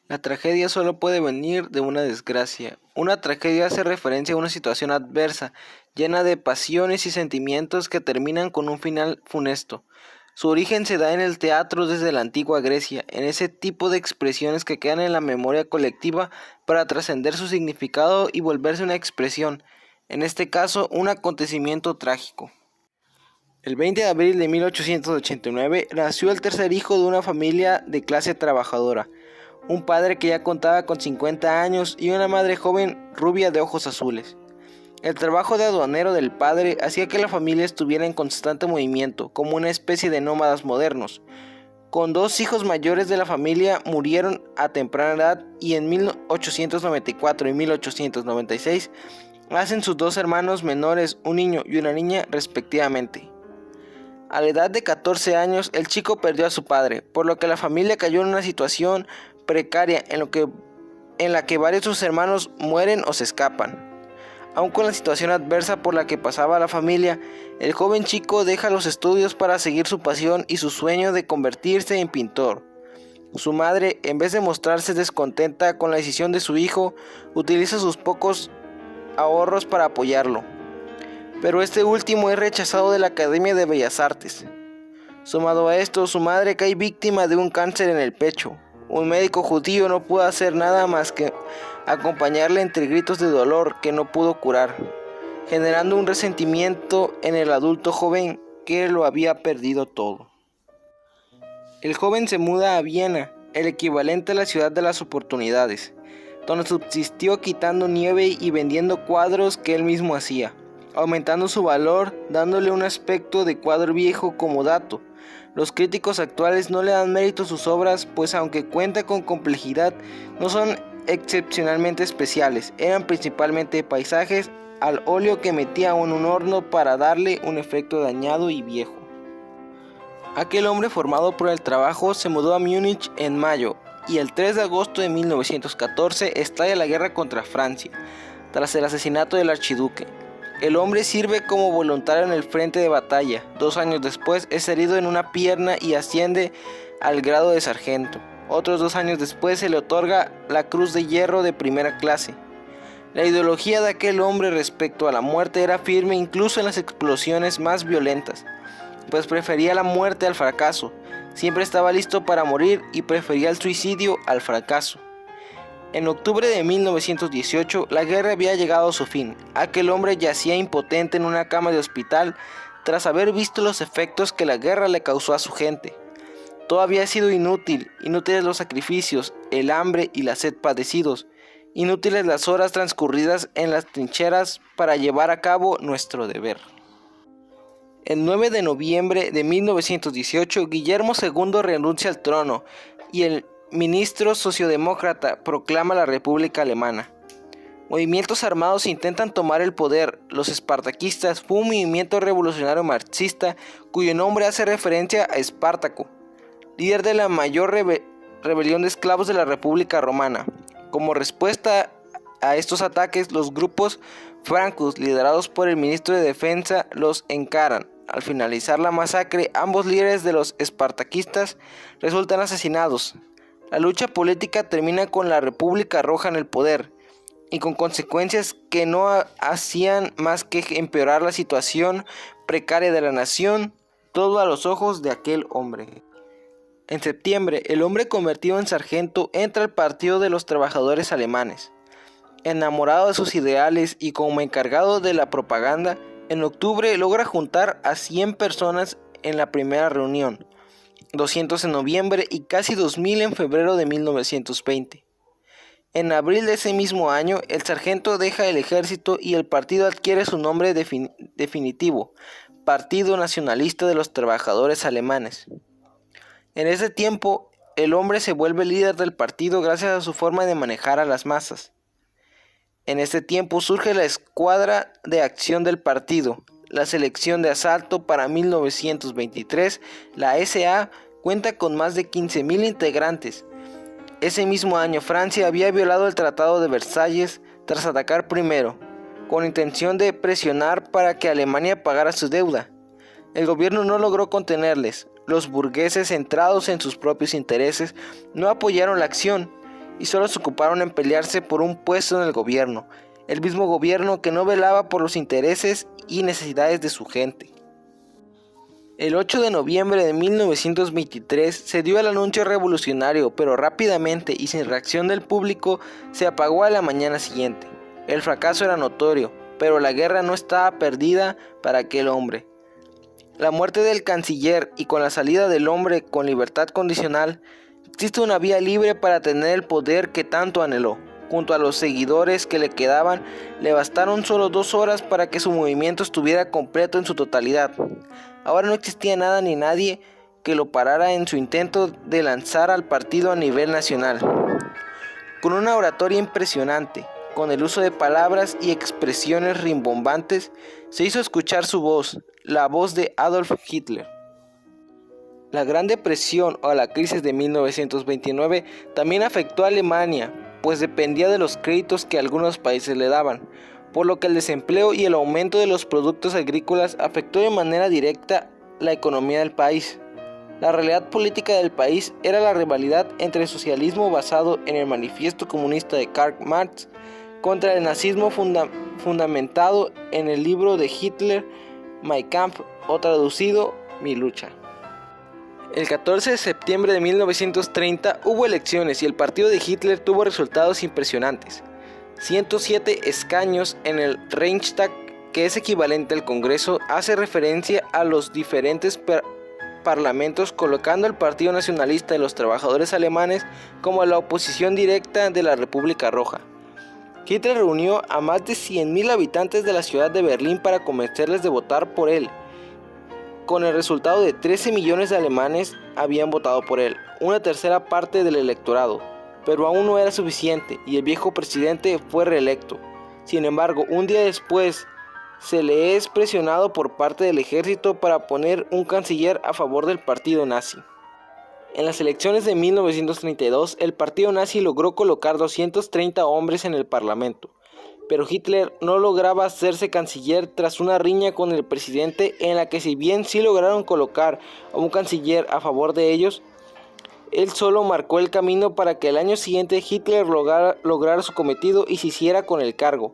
La tragedia solo puede venir de una desgracia. Una tragedia hace referencia a una situación adversa, llena de pasiones y sentimientos que terminan con un final funesto. Su origen se da en el teatro desde la antigua Grecia, en ese tipo de expresiones que quedan en la memoria colectiva para trascender su significado y volverse una expresión, en este caso un acontecimiento trágico. El 20 de abril de 1889 nació el tercer hijo de una familia de clase trabajadora, un padre que ya contaba con 50 años y una madre joven rubia de ojos azules. El trabajo de aduanero del padre hacía que la familia estuviera en constante movimiento, como una especie de nómadas modernos. Con dos hijos mayores de la familia murieron a temprana edad y en 1894 y 1896 nacen sus dos hermanos menores, un niño y una niña respectivamente. A la edad de 14 años, el chico perdió a su padre, por lo que la familia cayó en una situación precaria en la que varios de sus hermanos mueren o se escapan. Aun con la situación adversa por la que pasaba la familia, el joven chico deja los estudios para seguir su pasión y su sueño de convertirse en pintor. Su madre, en vez de mostrarse descontenta con la decisión de su hijo, utiliza sus pocos ahorros para apoyarlo. Pero este último es rechazado de la Academia de Bellas Artes. Sumado a esto, su madre cae víctima de un cáncer en el pecho. Un médico judío no pudo hacer nada más que acompañarle entre gritos de dolor que no pudo curar, generando un resentimiento en el adulto joven que lo había perdido todo. El joven se muda a Viena, el equivalente a la ciudad de las oportunidades, donde subsistió quitando nieve y vendiendo cuadros que él mismo hacía, aumentando su valor, dándole un aspecto de cuadro viejo como dato. Los críticos actuales no le dan mérito a sus obras, pues aunque cuenta con complejidad, no son excepcionalmente especiales, eran principalmente paisajes al óleo que metía en un horno para darle un efecto dañado y viejo. Aquel hombre formado por el trabajo se mudó a Múnich en mayo, y el 3 de agosto de 1914 estalla la guerra contra Francia, tras el asesinato del archiduque. El hombre sirve como voluntario en el frente de batalla. 2 años después es herido en una pierna y asciende al grado de sargento. Otros 2 años después se le otorga la Cruz de Hierro de primera clase. La ideología de aquel hombre respecto a la muerte era firme incluso en las explosiones más violentas, pues prefería la muerte al fracaso. Siempre estaba listo para morir y prefería el suicidio al fracaso. En octubre de 1918, la guerra había llegado a su fin. Aquel hombre yacía impotente en una cama de hospital tras haber visto los efectos que la guerra le causó a su gente. Todo había sido inútiles los sacrificios, el hambre y la sed padecidos, inútiles las horas transcurridas en las trincheras para llevar a cabo nuestro deber. El 9 de noviembre de 1918, Guillermo II renuncia al trono y el ministro socialdemócrata proclama la República Alemana. Movimientos armados intentan tomar el poder. Los espartaquistas fue un movimiento revolucionario marxista cuyo nombre hace referencia a Espartaco, líder de la mayor rebelión de esclavos de la República Romana. Como respuesta a estos ataques, los grupos francos, liderados por el ministro de Defensa, los encaran. Al finalizar la masacre, ambos líderes de los espartaquistas resultan asesinados. La lucha política termina con la República Roja en el poder, y con consecuencias que no hacían más que empeorar la situación precaria de la nación, todo a los ojos de aquel hombre. En septiembre, el hombre convertido en sargento entra al Partido de los Trabajadores Alemanes. Enamorado de sus ideales y como encargado de la propaganda, en octubre logra juntar a 100 personas en la primera reunión, 200 en noviembre y casi 2000 en febrero de 1920. En abril de ese mismo año, el sargento deja el ejército y el partido adquiere su nombre definitivo, Partido Nacionalista de los Trabajadores Alemanes. En ese tiempo, el hombre se vuelve líder del partido gracias a su forma de manejar a las masas. En este tiempo surge la Escuadra de Acción del Partido. La selección de asalto para 1923, la SA, cuenta con más de 15.000 integrantes. Ese mismo año, Francia había violado el Tratado de Versalles tras atacar primero, con intención de presionar para que Alemania pagara su deuda. El gobierno no logró contenerles. Los burgueses, centrados en sus propios intereses, no apoyaron la acción, y solo se ocuparon en pelearse por un puesto en el gobierno, el mismo gobierno que no velaba por los intereses y necesidades de su gente. El 8 de noviembre de 1923 se dio el anuncio revolucionario, pero rápidamente y sin reacción del público se apagó a la mañana siguiente. El fracaso era notorio, pero la guerra no estaba perdida para aquel hombre. La muerte del canciller y con la salida del hombre con libertad condicional, existe una vía libre para tener el poder que tanto anheló. Junto a los seguidores que le quedaban, le bastaron solo 2 horas para que su movimiento estuviera completo en su totalidad. Ahora no existía nada ni nadie que lo parara en su intento de lanzar al partido a nivel nacional. Con una oratoria impresionante, con el uso de palabras y expresiones rimbombantes, se hizo escuchar su voz, la voz de Adolf Hitler. La Gran Depresión o la crisis de 1929 también afectó a Alemania, pues dependía de los créditos que algunos países le daban, por lo que el desempleo y el aumento de los productos agrícolas afectó de manera directa la economía del país. La realidad política del país era la rivalidad entre el socialismo basado en el manifiesto comunista de Karl Marx contra el nazismo fundamentado en el libro de Hitler, Mein Kampf, o traducido, Mi lucha. El 14 de septiembre de 1930 hubo elecciones y el partido de Hitler tuvo resultados impresionantes. 107 escaños en el Reichstag, que es equivalente al Congreso, hace referencia a los diferentes parlamentos, colocando al Partido Nacionalista de los Trabajadores Alemanes como la oposición directa de la República Roja. Hitler reunió a más de 100.000 habitantes de la ciudad de Berlín para convencerles de votar por él. Con el resultado de 13 millones de alemanes habían votado por él, una tercera parte del electorado. Pero aún no era suficiente y el viejo presidente fue reelecto. Sin embargo, un día después se le es presionado por parte del ejército para poner un canciller a favor del partido nazi. En las elecciones de 1932, el partido nazi logró colocar 230 hombres en el parlamento, pero Hitler no lograba hacerse canciller tras una riña con el presidente en la que, si bien sí lograron colocar a un canciller a favor de ellos, él solo marcó el camino para que el año siguiente Hitler lograra su cometido y se hiciera con el cargo.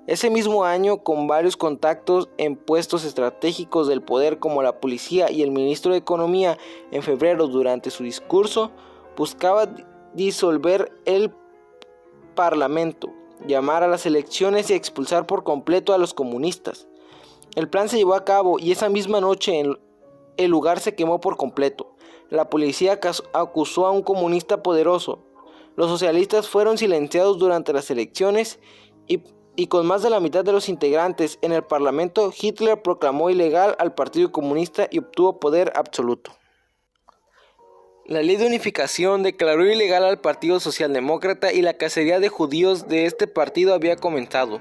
Ese mismo año, con varios contactos en puestos estratégicos del poder como la policía y el ministro de Economía, en febrero, durante su discurso, buscaba disolver el parlamento, llamar a las elecciones y expulsar por completo a los comunistas. El plan se llevó a cabo y esa misma noche el lugar se quemó por completo. La policía acusó a un comunista poderoso. Los socialistas fueron silenciados durante las elecciones y con más de la mitad de los integrantes en el parlamento, Hitler proclamó ilegal al Partido Comunista y obtuvo poder absoluto. La ley de unificación declaró ilegal al Partido Socialdemócrata y la cacería de judíos de este partido había comenzado.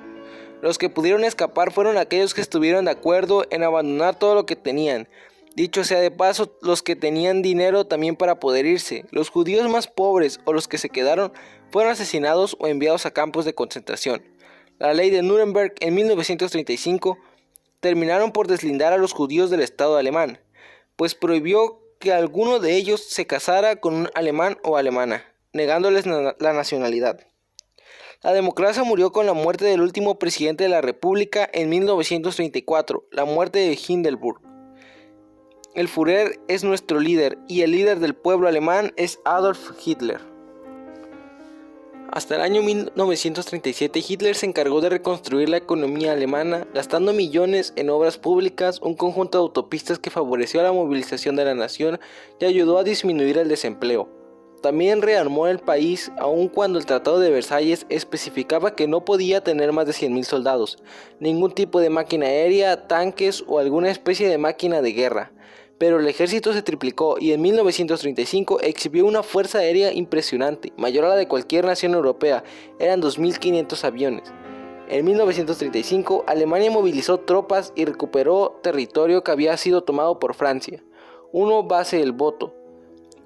Los que pudieron escapar fueron aquellos que estuvieron de acuerdo en abandonar todo lo que tenían. Dicho sea de paso, los que tenían dinero también para poder irse. Los judíos más pobres o los que se quedaron fueron asesinados o enviados a campos de concentración. La ley de Nuremberg en 1935 terminaron por deslindar a los judíos del Estado alemán, pues prohibió que alguno de ellos se casara con un alemán o alemana, negándoles la nacionalidad. La democracia murió con la muerte del último presidente de la República en 1934, la muerte de Hindenburg. El Führer es nuestro líder y el líder del pueblo alemán es Adolf Hitler. Hasta el año 1937, Hitler se encargó de reconstruir la economía alemana, gastando millones en obras públicas, un conjunto de autopistas que favoreció la movilización de la nación y ayudó a disminuir el desempleo. También rearmó el país, aun cuando el Tratado de Versalles especificaba que no podía tener más de 100.000 soldados, ningún tipo de máquina aérea, tanques o alguna especie de máquina de guerra. Pero el ejército se triplicó y en 1935 exhibió una fuerza aérea impresionante, mayor a la de cualquier nación europea, eran 2.500 aviones. En 1935, Alemania movilizó tropas y recuperó territorio que había sido tomado por Francia, uno base del voto,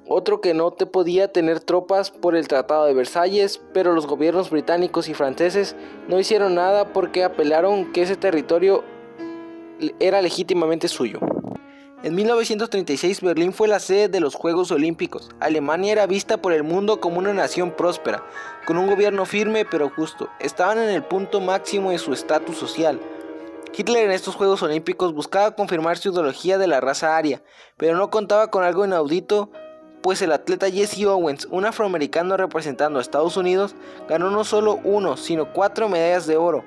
otro que no podía tener tropas por el Tratado de Versalles, pero los gobiernos británicos y franceses no hicieron nada porque apelaron que ese territorio era legítimamente suyo. En 1936 Berlín fue la sede de los Juegos Olímpicos. Alemania era vista por el mundo como una nación próspera, con un gobierno firme pero justo. Estaban en el punto máximo de su estatus social. Hitler en estos Juegos Olímpicos buscaba confirmar su ideología de la raza aria, pero no contaba con algo inaudito, pues el atleta Jesse Owens, un afroamericano representando a Estados Unidos, ganó no solo 1, sino 4 medallas de oro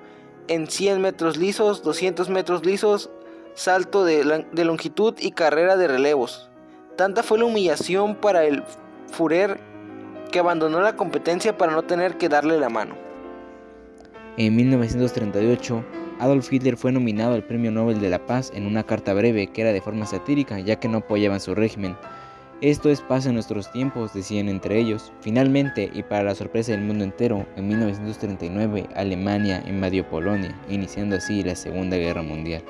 en 100 metros lisos, 200 metros lisos, salto de longitud y carrera de relevos. Tanta fue la humillación para el Führer que abandonó la competencia para no tener que darle la mano. En 1938, Adolf Hitler fue nominado al Premio Nobel de la Paz en una carta breve que era de forma satírica, ya que no apoyaban su régimen. Esto es paz en nuestros tiempos, decían entre ellos. Finalmente, y para la sorpresa del mundo entero, en 1939 Alemania invadió Polonia, iniciando así la Segunda Guerra Mundial.